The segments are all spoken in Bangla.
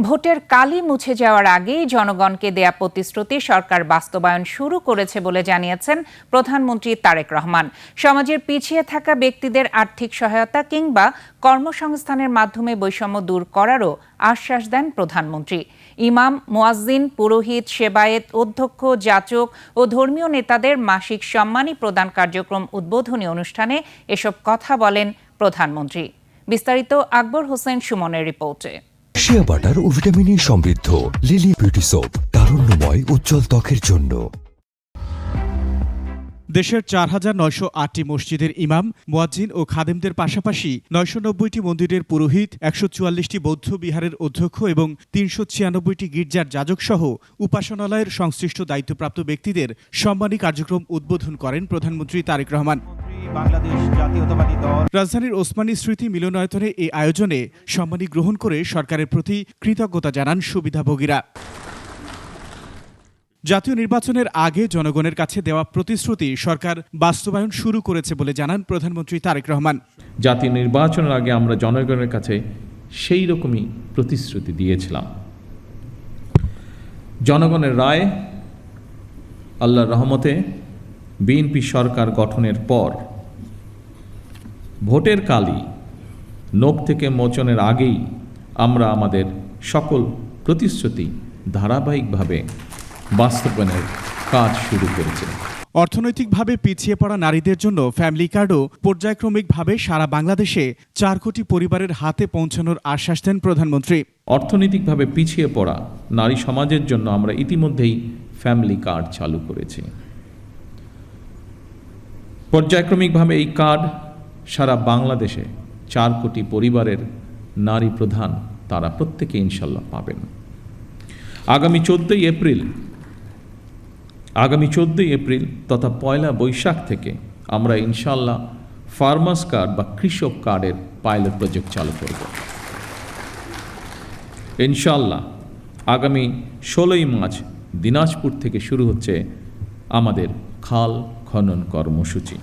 ভোটের কালি মুছে যাওয়ার আগেই জনগণকে দেয়া প্রতিশ্রুতি সরকার বাস্তবায়ন শুরু করেছে বলে জানিয়েছেন প্রধানমন্ত্রী তারেক রহমান। সমাজের পিছিয়ে থাকা ব্যক্তিদের আর্থিক সহায়তা কিংবা কর্মসংস্থানের মাধ্যমে বৈষম্য দূর করারও আশ্বাস দেন প্রধানমন্ত্রী। ইমাম, মুয়াজ্জিন, পুরোহিত, সেবায়েত, অধ্যক্ষ, যাচক ও ধর্মীয় নেতাদের মাসিক সম্মানী প্রদান কার্যক্রম উদ্বোধনী অনুষ্ঠানে এসব কথা বলেন প্রধানমন্ত্রী। বিস্তারিত আকবর হোসেন সুমনের রিপোর্টে। শিয়া বাটার ও ভিটামিন সমৃদ্ধ লিলি বিউটি সোপ, তারুণ্যময় উজ্জ্বল ত্বকের জন্য। দেশের ৪,৯০৮টি মসজিদের ইমাম, মুয়াজ্জিন ও খাদেমদের পাশাপাশি ৯৯০টি মন্দিরের পুরোহিত, ১৪৪টি বৌদ্ধ বিহারের অধ্যক্ষ এবং ৩৯৬টি গির্জার যাজক সহ উপাসনালয়ের সংশ্লিষ্ট দায়িত্বপ্রাপ্ত ব্যক্তিদের সম্মানী কার্যক্রম উদ্বোধন করেন প্রধানমন্ত্রী তারেক রহমান। রাজধানীর ওসমানী স্মৃতি মিলনায়তনে এই আয়োজনে সম্মানী গ্রহণ করে সরকারের প্রতি কৃতজ্ঞতা জানান সুবিধাভোগীরা। জাতীয় নির্বাচনের আগে জনগণের কাছে দেওয়া প্রতিশ্রুতি সরকার বাস্তবায়ন শুরু করেছে বলে জানান প্রধানমন্ত্রী তারেক রহমান। জাতীয় নির্বাচনের আগে আমরা জনগণের কাছে সেই রকমই প্রতিশ্রুতি দিয়েছিলাম। জনগণের রায়, আল্লাহর রহমতে বিএনপি সরকার গঠনের পর ভোটের কালি নোখ থেকে মোচনের আগেই আমরা আমাদের সকল প্রতিশ্রুতি ধারাবাহিকভাবে বাস্তবায়নের কাজ শুরু করেছে। অর্থনৈতিকভাবে পিছিয়ে পড়া নারীদের জন্য ফ্যামিলি কার্ডও পর্যায়ক্রমিকভাবে সারা বাংলাদেশে ৪ কোটি পরিবারের হাতে পৌঁছানোর আশ্বাস দেন প্রধানমন্ত্রী। অর্থনৈতিকভাবে পিছিয়ে পড়া নারী সমাজের জন্য আমরা ইতিমধ্যেই ফ্যামিলি কার্ড চালু করেছি। পর্যায়ক্রমিকভাবে এই কার্ড সারা বাংলাদেশে ৪ কোটি পরিবারের নারী প্রধান তারা প্রত্যেকে ইনশাল্লাহ পাবেন। আগামী 14 এপ্রিল তথা 1 বৈশাখ থেকে আমরা ইনশাল্লাহ ফার্মার্স কার্ড বা কৃষক কার্ডের পাইলট প্রজেক্ট চালু করব। ইনশাল্লাহ আগামী 16 মার্চ দিনাজপুর থেকে শুরু হচ্ছে আমাদের খাল খনন কর্মসূচি।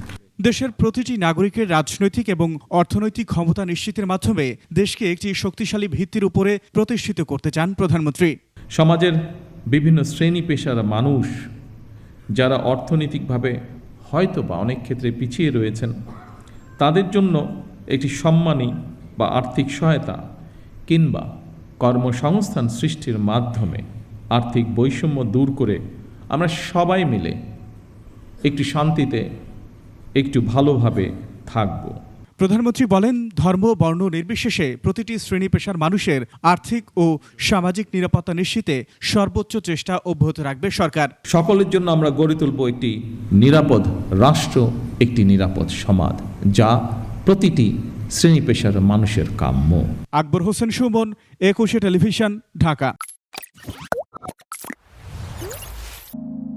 দেশের প্রতিটি নাগরিকের রাজনৈতিক এবং অর্থনৈতিক ক্ষমতা নিশ্চিতের মাধ্যমে দেশকে একটি শক্তিশালী ভিত্তির উপরে প্রতিষ্ঠিত করতে চান প্রধানমন্ত্রী। সমাজের বিভিন্ন শ্রেণী পেশার মানুষ যারা অর্থনৈতিকভাবে হয়তো বা অনেক ক্ষেত্রে পিছিয়ে রয়েছেন, তাদের জন্য একটি সম্মানী বা আর্থিক সহায়তা কিংবা কর্মসংস্থান সৃষ্টির মাধ্যমে আর্থিক বৈষম্য দূর করে আমরা সবাই মিলে একটু শান্তিতে একটু ভালোভাবে থাকব। প্রধানমন্ত্রী বলেন, ধর্ম বর্ণ নির্বিশেষে প্রতিটি শ্রেণী পেশার মানুষের আর্থিক ও সামাজিক নিরাপত্তা নিশ্চিতে সর্বোচ্চ চেষ্টা অব্যাহত রাখবে সরকার। সকলের জন্য আমরা গড়ে তুলব একটি নিরাপদ রাষ্ট্র, একটি নিরাপদ সমাজ, যা প্রতিটি শ্রেণী পেশার মানুষের কাম্য। আকবর হোসেন সুমন, 21 টেলিভিশন, ঢাকা।